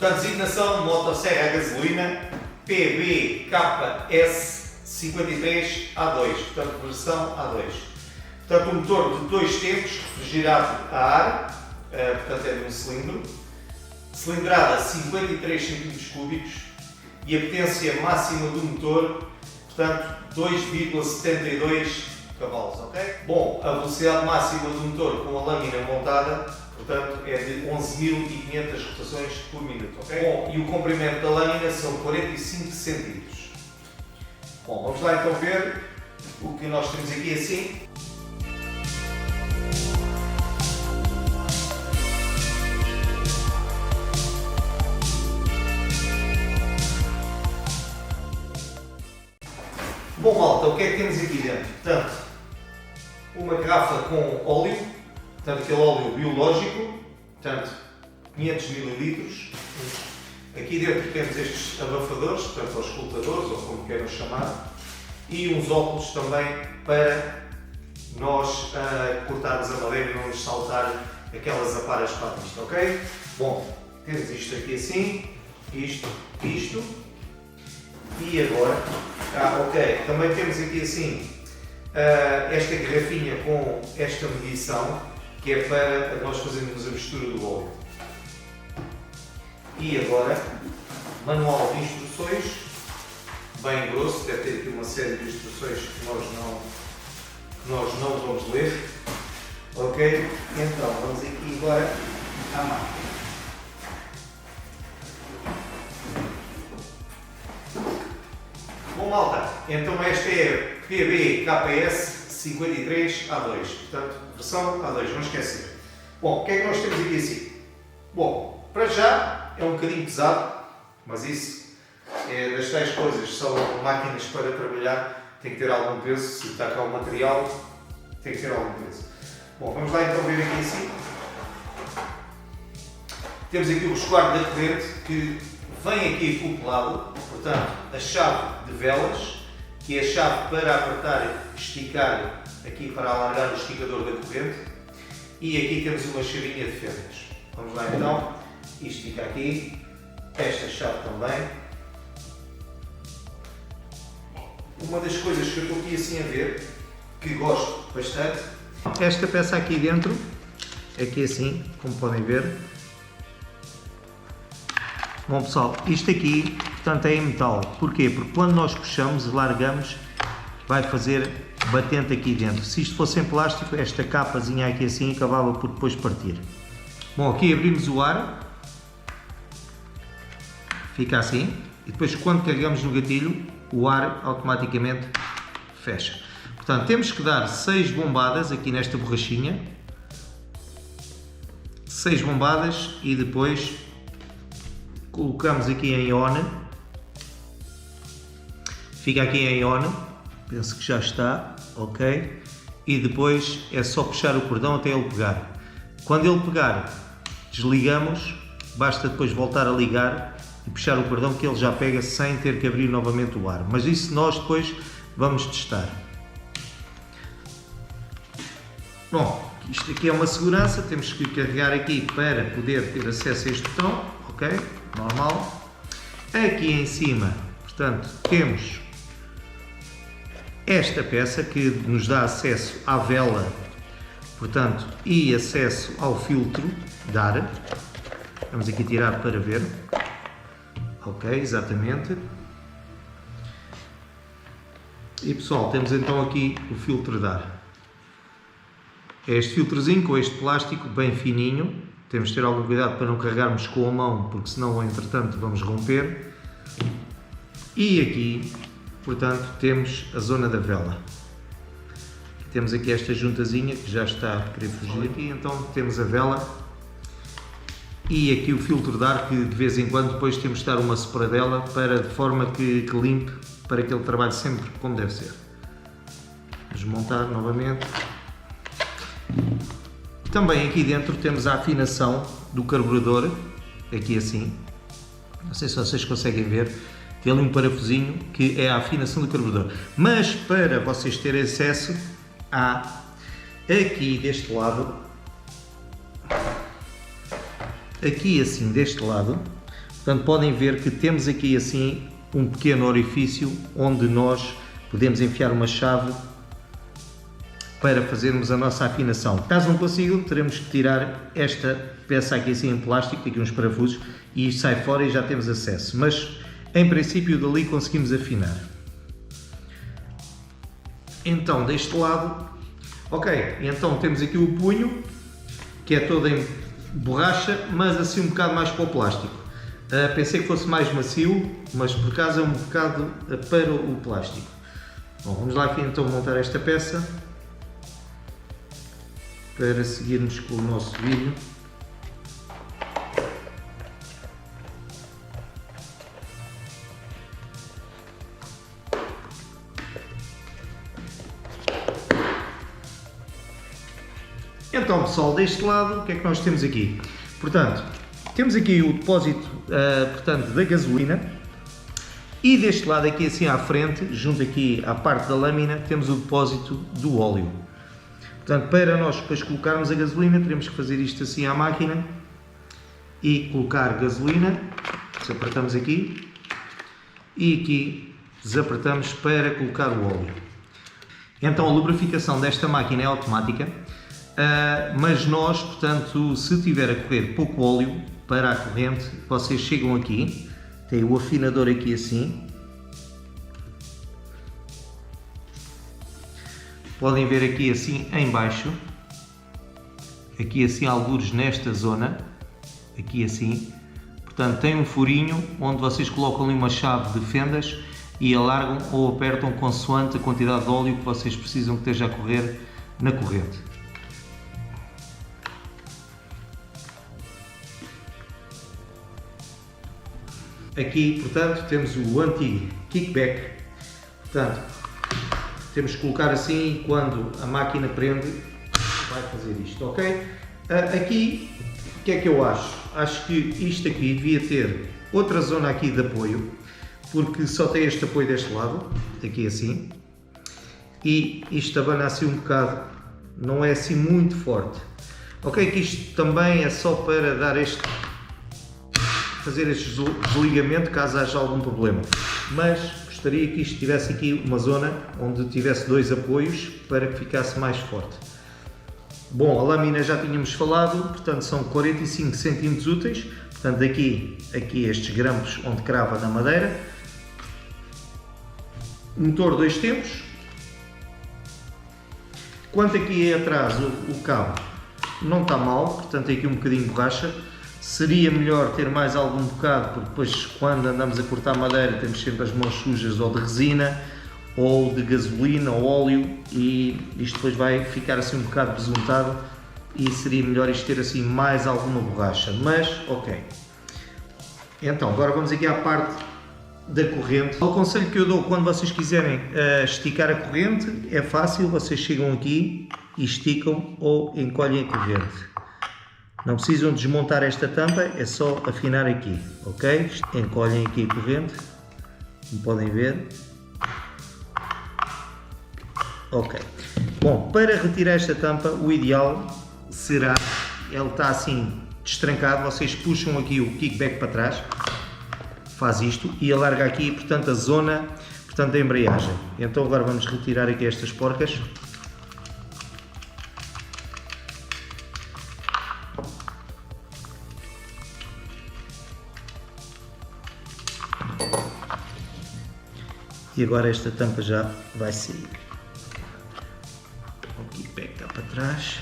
Portanto, designação motosserra a gasolina PBKS53A2, portanto, versão A2. Portanto, um motor de 2 tempos, refrigerado a ar, portanto é de um cilindro, cilindrada 53 cm3 e a potência máxima do motor, portanto, 2,72 cavalos, ok? Bom, a velocidade máxima do motor com a lâmina montada, portanto, é de 11.500 rotações por minuto, ok? Bom, e o comprimento da lâmina são 45 cm. Bom, vamos lá então ver o que nós temos aqui assim. Bom, malta, o que é que temos aqui dentro? Portanto, uma garrafa com óleo, portanto, aquele óleo biológico, portanto, 500 ml. Aqui dentro temos estes abafadores, portanto, os escutadores, ou como queiram chamar, e uns óculos também para nós cortarmos a madeira e não nos saltar aquelas aparas para a pista, ok? Bom, temos isto aqui assim, isto. E agora, ok, também temos aqui assim esta garrafinha com esta medição, que é para nós fazermos a mistura do óleo. E agora, manual de instruções, bem grosso, deve ter aqui uma série de instruções que nós não vamos ler. Ok, então vamos aqui agora à máquina. Bom, malta, então esta é a PBKS53A2, portanto, versão A2, não esquecer. Bom, o que é que nós temos aqui assim? Bom, para já é um bocadinho pesado, mas isso é das tais coisas, são máquinas para trabalhar, tem que ter algum peso, se está cá o material, tem que ter algum peso. Bom, vamos lá então ver aqui assim. Temos aqui o resguardo da corrente que vem aqui acoplado, portanto, a chave de velas, que é a chave para apertar e esticar, aqui para alargar o esticador da corrente, e aqui temos uma chavinha de fendas. Vamos lá então, isto fica aqui, esta chave também. Uma das coisas que eu estou aqui assim a ver, que gosto bastante, esta peça aqui dentro, aqui assim, como podem ver. Bom pessoal, isto aqui, portanto, é em metal. Porquê? Porque quando nós puxamos e largamos, vai fazer batente aqui dentro. Se isto fosse em plástico, esta capazinha aqui assim acabava por depois partir. Bom, aqui abrimos o ar, fica assim, e depois quando carregamos no gatilho, o ar automaticamente fecha. Portanto, temos que dar 6 bombadas aqui nesta borrachinha, 6 bombadas, e depois colocamos aqui em on, fica aqui em on, penso que já está, ok, e depois é só puxar o cordão até ele pegar. Quando ele pegar, desligamos, basta depois voltar a ligar e puxar o cordão que ele já pega sem ter que abrir novamente o ar, mas isso nós depois vamos testar. Bom, isto aqui é uma segurança, temos que carregar aqui para poder ter acesso a este botão, ok? Normal. Aqui em cima, portanto, temos esta peça que nos dá acesso à vela, portanto, e acesso ao filtro de ar. Vamos aqui tirar para ver. Ok, exatamente. E pessoal, temos então aqui o filtro de ar. É este filtrozinho com este plástico bem fininho. Temos de ter algum cuidado para não carregarmos com a mão, porque senão, entretanto, vamos romper. E aqui, portanto, temos a zona da vela. Temos aqui esta juntazinha que já está a querer fugir. E então temos a vela. E aqui o filtro de ar, que de vez em quando depois temos de dar uma sopradela para, de forma que limpe, para que ele trabalhe sempre como deve ser. Vamos montar novamente. Também aqui dentro temos a afinação do carburador, aqui assim, não sei se vocês conseguem ver, tem ali um parafusinho que é a afinação do carburador, mas para vocês terem acesso, há aqui deste lado, aqui assim deste lado, Portanto, podem ver que temos aqui assim um pequeno orifício onde nós podemos enfiar uma chave para fazermos a nossa afinação. Caso não consigam, teremos que tirar esta peça aqui assim em plástico, aqui uns parafusos, e isto sai fora e já temos acesso. Mas, em princípio, dali conseguimos afinar. Então, deste lado, ok, então temos aqui o punho, que é todo em borracha, mas assim um bocado mais para o plástico. Pensei que fosse mais macio, mas por acaso é um bocado para o plástico. Bom, vamos lá aqui então montar esta peça para seguirmos com o nosso vídeo. Então pessoal, deste lado o que é que nós temos aqui? Portanto, temos aqui o depósito da gasolina e deste lado aqui assim à frente, junto aqui à parte da lâmina, temos o depósito do óleo. Portanto, para nós depois colocarmos a gasolina, teremos que fazer isto assim à máquina e colocar gasolina, desapertamos aqui e aqui desapertamos para colocar o óleo. Então a lubrificação desta máquina é automática, mas nós, portanto, se tiver a correr pouco óleo para a corrente, vocês chegam aqui, tem o afinador aqui assim, podem ver aqui assim em baixo, aqui assim algures nesta zona, aqui assim, portanto tem um furinho onde vocês colocam ali uma chave de fendas e alargam ou apertam consoante a quantidade de óleo que vocês precisam que esteja a correr na corrente. Aqui, portanto, temos o anti-kickback, portanto, temos que colocar assim e quando a máquina prende, vai fazer isto, ok? Aqui, o que é que eu acho? Acho que isto aqui devia ter outra zona aqui de apoio, porque só tem este apoio deste lado, aqui assim, e isto abana assim um bocado, não é assim muito forte. Ok, que isto também é só para dar fazer este desligamento caso haja algum problema, mas gostaria que isto tivesse aqui uma zona onde tivesse dois apoios para que ficasse mais forte. Bom, a lâmina já tínhamos falado, portanto são 45 cm úteis, portanto aqui estes grampos onde crava na madeira. Motor 2 tempos. Quanto aqui atrás o cabo não está mal, portanto tem aqui um bocadinho de borracha. Seria melhor ter mais algum bocado, porque depois quando andamos a cortar madeira temos sempre as mãos sujas ou de resina, ou de gasolina, ou óleo, e isto depois vai ficar assim um bocado besuntado e seria melhor isto ter assim mais alguma borracha, mas ok. Então, agora vamos aqui à parte da corrente. O conselho que eu dou quando vocês quiserem esticar a corrente é fácil, vocês chegam aqui e esticam ou encolhem a corrente. Não precisam desmontar esta tampa, é só afinar aqui, ok? Encolhem aqui a corrente, como podem ver. Ok. Bom, para retirar esta tampa, o ideal será, ele está assim destrancado, vocês puxam aqui o kickback para trás, faz isto e alarga aqui, portanto, a zona, portanto, da embreagem. Então agora vamos retirar aqui estas porcas. E agora esta tampa já vai sair. O kickback está para trás.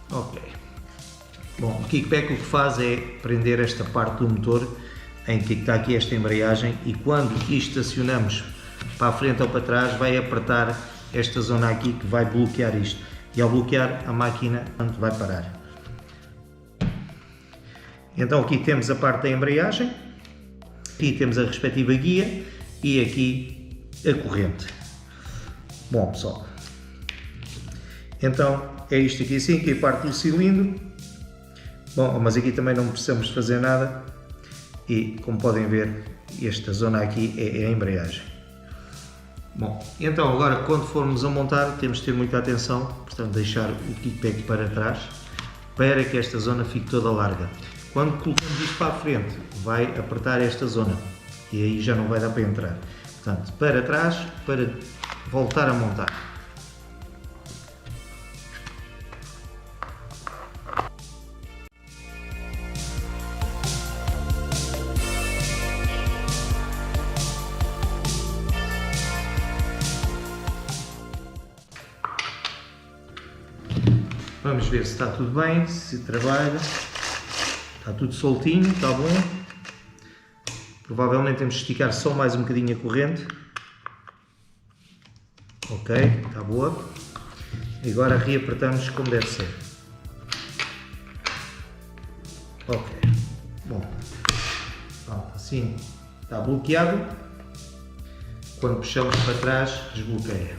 Ok. Bom, o kickback o que faz é prender esta parte do motor em que está aqui esta embreagem e quando estacionamos para a frente ou para trás vai apertar esta zona aqui que vai bloquear isto. E ao bloquear a máquina vai parar. Então aqui temos a parte da embreagem. Aqui temos a respectiva guia. E aqui a corrente. Bom pessoal, então é isto aqui assim, que é a parte do cilindro. Bom, mas aqui também não precisamos fazer nada e como podem ver esta zona aqui é a embreagem. Bom, então agora quando formos a montar temos de ter muita atenção, portanto deixar o kickback para trás para que esta zona fique toda larga. Quando colocamos isto para a frente, vai apertar esta zona e aí já não vai dar para entrar. Portanto, para trás, para voltar a montar. Vamos ver se está tudo bem, se trabalha. Está tudo soltinho, está bom. Provavelmente temos que esticar só mais um bocadinho a corrente. Ok, está boa. E agora reapertamos como deve ser. Ok, bom. Pronto, assim está bloqueado. Quando puxamos para trás, desbloqueia.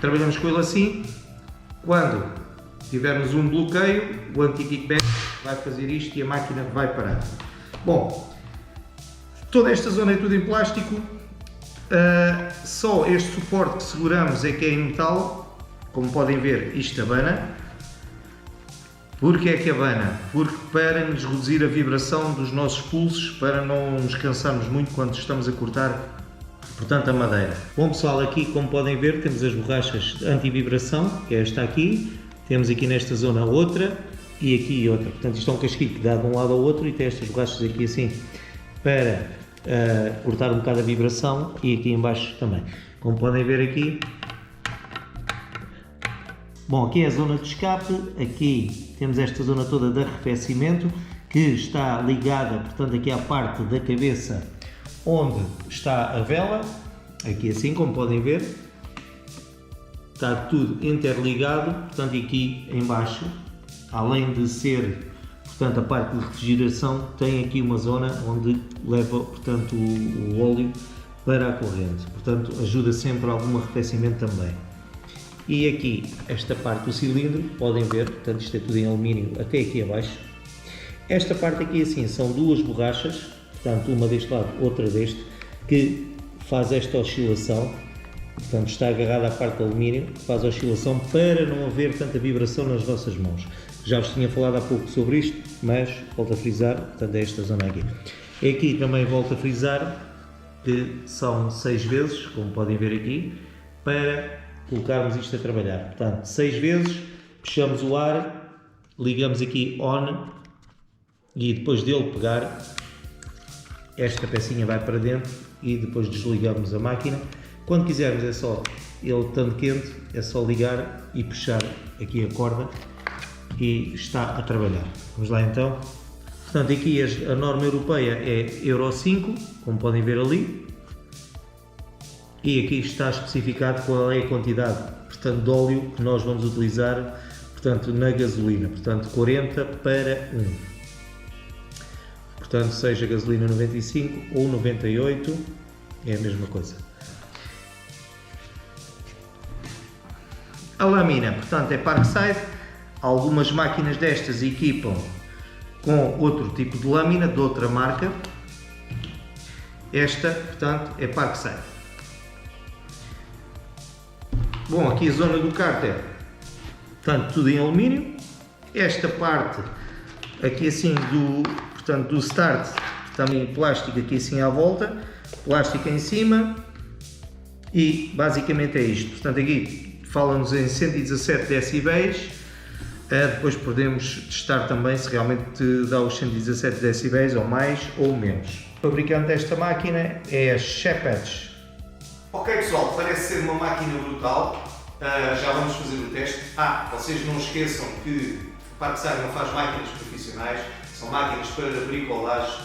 Trabalhamos com ele assim. Quando tivermos um bloqueio, o anti-kickback vai fazer isto e a máquina vai parar. Bom, toda esta zona é tudo em plástico, só este suporte que seguramos é que é em metal. Como podem ver, isto abana. Porquê é que abana? Porque para nos reduzir a vibração dos nossos pulsos, para não nos cansarmos muito quando estamos a cortar, portanto, a madeira. Bom pessoal, aqui como podem ver temos as borrachas anti-vibração, que é esta aqui, temos aqui nesta zona outra e aqui outra. Portanto, isto é um casquilho que dá de um lado ao outro e tem estas borrachas aqui assim para cortar um bocado a vibração e aqui em baixo também. Como podem ver aqui, bom, aqui é a zona de escape, aqui temos esta zona toda de arrefecimento que está ligada, portanto, aqui à parte da cabeça onde está a vela, aqui assim como podem ver, está tudo interligado, portanto aqui em baixo, além de ser, portanto, a parte de refrigeração, tem aqui uma zona onde leva, portanto, o óleo para a corrente, portanto ajuda sempre a algum arrefecimento também. E aqui, esta parte do cilindro, podem ver, portanto isto é tudo em alumínio até aqui abaixo. Esta parte aqui assim são duas borrachas, portanto uma deste lado, outra deste, que faz esta oscilação, portanto está agarrada à parte de alumínio, faz a oscilação para não haver tanta vibração nas vossas mãos. Já vos tinha falado há pouco sobre isto, mas volto a frisar, portanto é esta zona aqui. E aqui também volto a frisar que são 6 vezes, como podem ver aqui, para colocarmos isto a trabalhar. Portanto, 6 vezes, puxamos o ar, ligamos aqui on e depois dele pegar, esta pecinha vai para dentro e depois desligamos a máquina. Quando quisermos é só, ele estando quente, é só ligar e puxar aqui a corda e está a trabalhar. Vamos lá então. Portanto, aqui a norma europeia é Euro 5, como podem ver ali. E aqui está especificado qual é a quantidade, portanto, de óleo que nós vamos utilizar, portanto, na gasolina. Portanto, 40 para 1. Portanto, seja gasolina 95 ou 98, é a mesma coisa. A lâmina, portanto, é Parkside. Algumas máquinas destas equipam com outro tipo de lâmina, de outra marca. Esta, portanto, é Parkside. Bom, aqui a zona do cárter, portanto, tudo em alumínio. Esta parte, aqui assim, portanto, do start, também plástico aqui assim à volta, plástico em cima e basicamente é isto. Portanto, aqui fala-nos em 117 decibéis, depois podemos testar também se realmente dá os 117 decibéis ou mais ou menos. O fabricante desta máquina é a Shepard. Ok pessoal, parece ser uma máquina brutal, já vamos fazer o teste. Vocês não esqueçam que a Parkside não faz máquinas profissionais, são máquinas para bricolagem,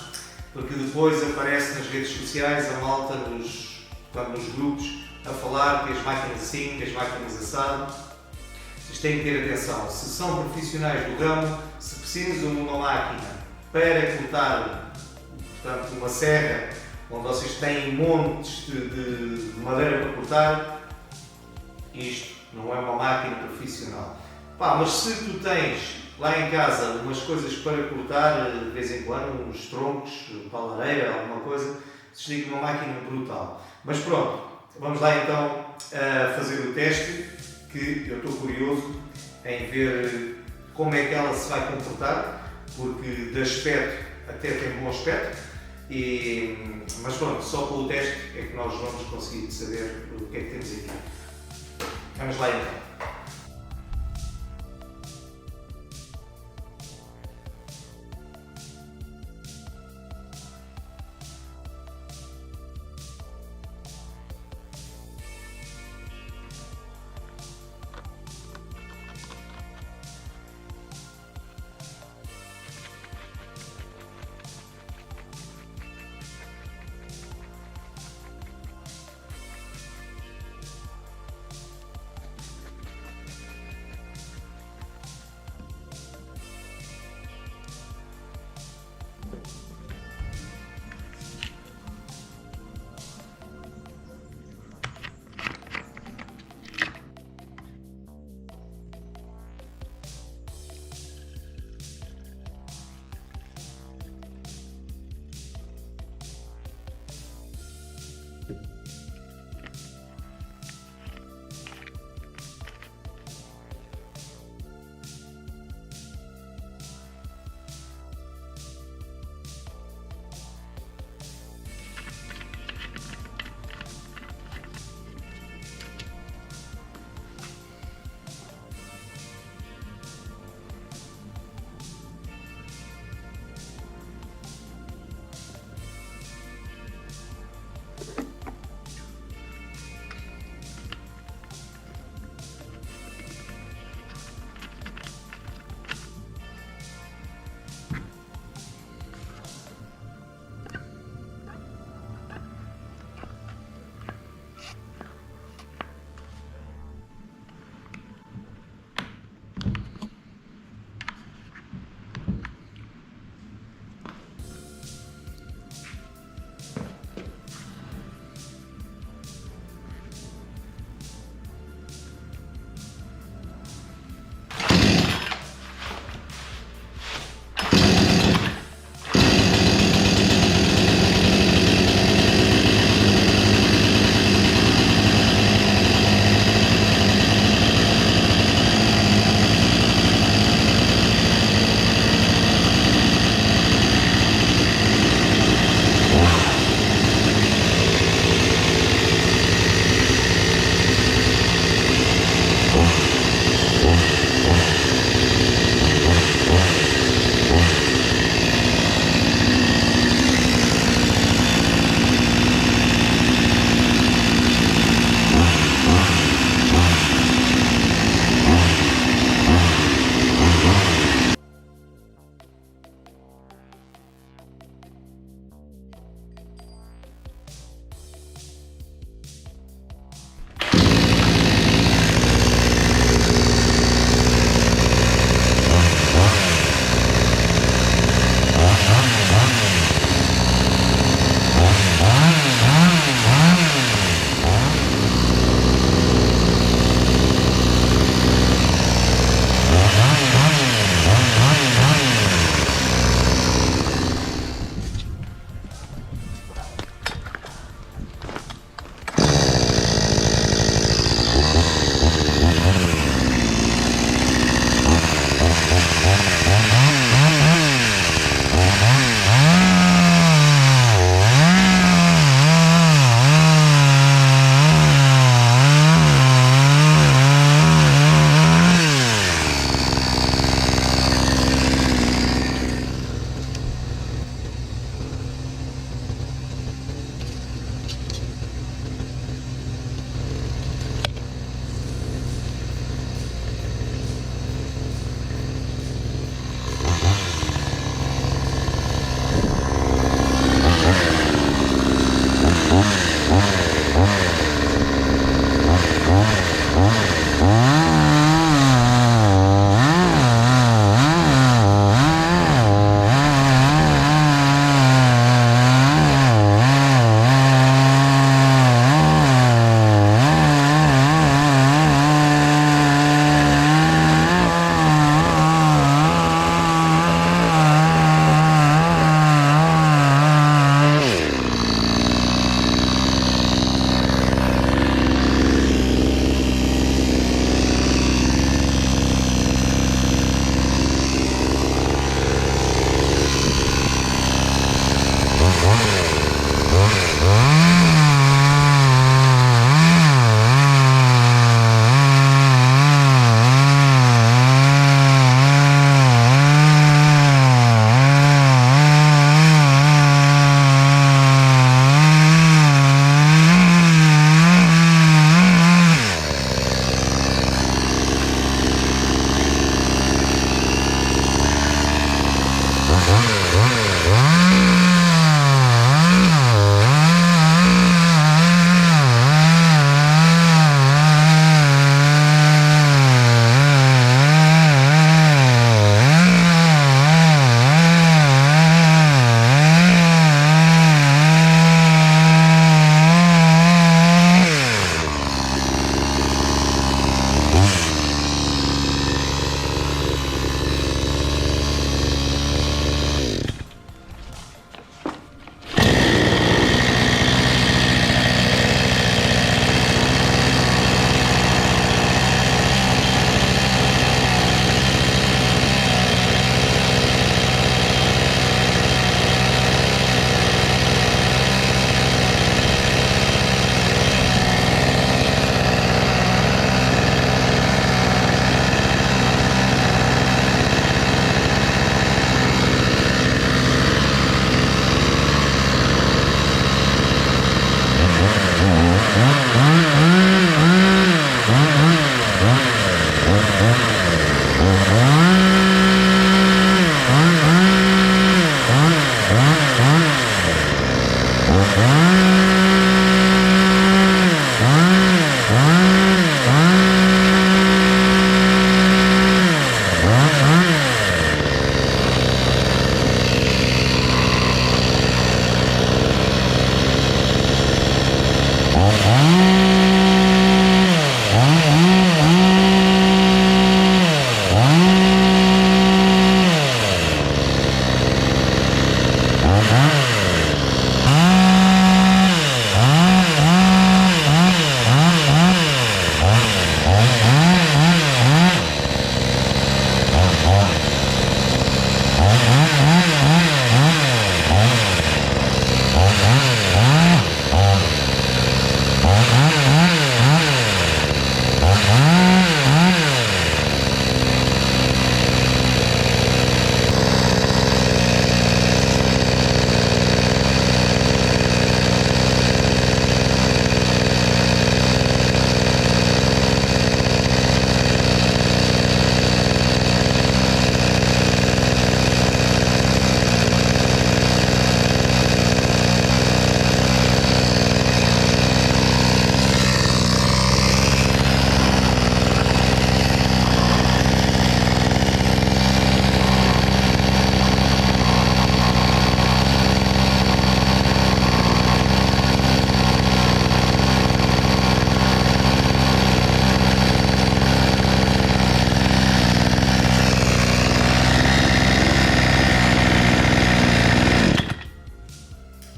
porque depois aparece nas redes sociais a malta nos grupos a falar que as máquinas assim, que as máquinas assado. Vocês têm que ter atenção, se são profissionais do ramo, se precisam de uma máquina para cortar, portanto, uma serra, onde vocês têm montes de madeira para cortar, isto não é uma máquina profissional. Mas se tu tens lá em casa umas coisas para cortar, de vez em quando, uns troncos, para a lareira, alguma coisa, desliga uma máquina brutal. Mas pronto, vamos lá então fazer o teste, que eu estou curioso em ver como é que ela se vai comportar. porque de aspecto até tem bom aspecto, mas pronto, só com o teste é que nós vamos conseguir saber o que é que temos aqui. Vamos lá então.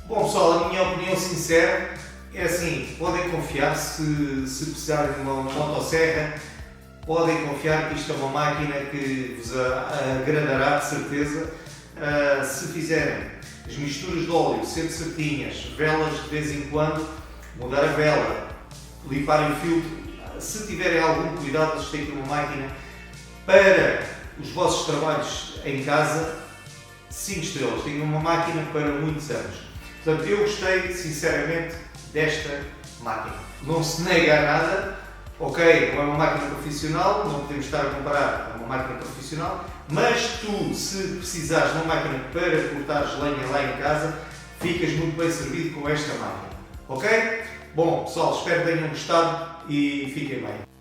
Bom pessoal, a minha opinião sincera é assim, podem confiar se precisarem de uma motosserra, podem confiar que isto é uma máquina que vos agradará de certeza. Se fizerem as misturas de óleo sempre certinhas, velas de vez em quando, mudar a vela, limparem o filtro, se tiverem algum cuidado, vocês têm aqui uma máquina para os vossos trabalhos em casa, 5 estrelas, tenho uma máquina para muitos anos. Portanto, eu gostei sinceramente desta máquina. Não se nega a nada, ok, não é uma máquina profissional, não podemos estar a comparar a uma máquina profissional, mas tu, se precisares de uma máquina para cortares lenha lá em casa, ficas muito bem servido com esta máquina, ok? Bom, pessoal, espero que tenham gostado e fiquem bem.